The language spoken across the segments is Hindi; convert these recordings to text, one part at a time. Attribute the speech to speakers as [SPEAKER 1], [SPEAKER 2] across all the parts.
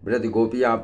[SPEAKER 1] ब्रज गोपियाँ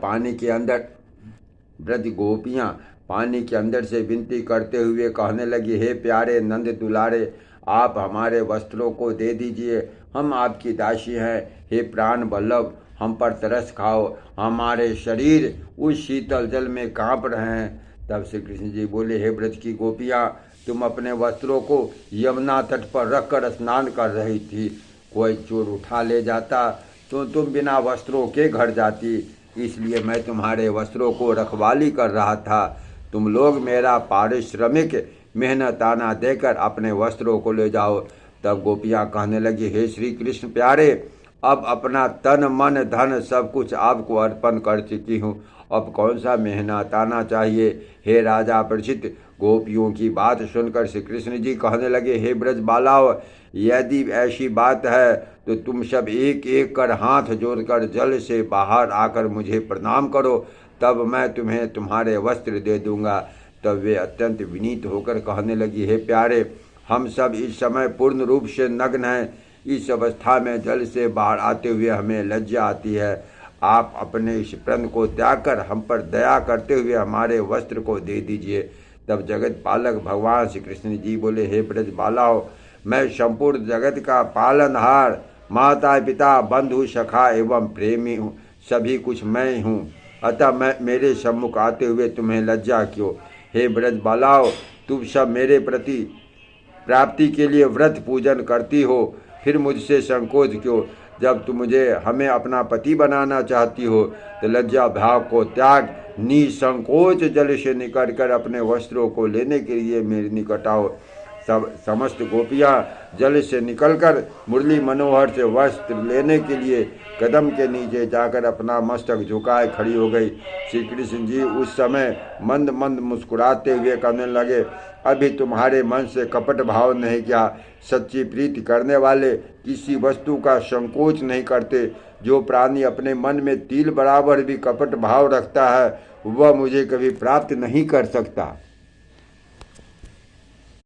[SPEAKER 1] पानी के अंदर से विनती करते हुए कहने लगी, हे प्यारे नंद दुलारे, आप हमारे वस्त्रों को दे दीजिए, हम आपकी दासी हैं। हे प्राण वल्लभ, हम पर तरस खाओ, हमारे शरीर उस शीतल जल में कांप रहे हैं। तब श्री कृष्ण जी बोले, हे ब्रज की गोपियाँ, तुम अपने वस्त्रों को यमुना तट पर रखकर स्नान कर रही थी। कोई चोर उठा ले जाता तो तुम बिना वस्त्रों के घर जाती, इसलिए मैं तुम्हारे वस्त्रों को रखवाली कर रहा था। तुम लोग मेरा पारिश्रमिक मेहनताना देकर अपने वस्त्रों को ले जाओ। तब गोपियाँ कहने लगी, हे श्री कृष्ण प्यारे, अब अपना तन मन धन सब कुछ आपको अर्पण कर चुकी हूँ, अब कौन सा मेहनताना चाहिए। हे राजा परीक्षित, गोपियों की बात सुनकर श्री कृष्ण जी कहने लगे, हे ब्रज बालाओ, यदि ऐसी बात है तो तुम सब एक एक कर हाथ जोड़कर जल से बाहर आकर मुझे प्रणाम करो, तब मैं तुम्हें तुम्हारे वस्त्र दे दूंगा। तब वे अत्यंत विनीत होकर कहने लगी, हे प्यारे, हम सब इस समय पूर्ण रूप से नग्न हैं। इस अवस्था में जल से बाहर आते हुए हमें लज्जा आती है। आप अपने इस प्रण को त्याग कर हम पर दया करते हुए हमारे वस्त्र को दे दीजिए। तब जगत पालक भगवान श्री कृष्ण जी बोले, हे ब्रज बालाओ, मैं संपूर्ण जगत का पालनहार, माता पिता बंधु सखा एवं प्रेमी हूँ, सभी कुछ मैं हूँ, अतः मैं मेरे सम्मुख आते हुए तुम्हें लज्जा क्यों। हे ब्रज बालाओ, तुम सब मेरे प्रति प्राप्ति के लिए व्रत पूजन करती हो, फिर मुझसे संकोच क्यों। जब तुम मुझे हमें अपना पति बनाना चाहती हो तो लज्जा भाव को त्याग निसंकोच जल से निकल कर अपने वस्त्रों को लेने के लिए मेरे निकट आओ। समस्त गोपियाँ जल से निकलकर मुरली मनोहर से वस्त्र लेने के लिए कदम के नीचे जाकर अपना मस्तक झुकाए खड़ी हो गई। श्री कृष्ण जी उस समय मंद मंद मुस्कुराते हुए कहने लगे, अभी तुम्हारे मन से कपट भाव नहीं क्या। सच्ची प्रीति करने वाले किसी वस्तु का संकोच नहीं करते। जो प्राणी अपने मन में तिल बराबर भी कपट भाव रखता है वह मुझे कभी प्राप्त नहीं कर सकता।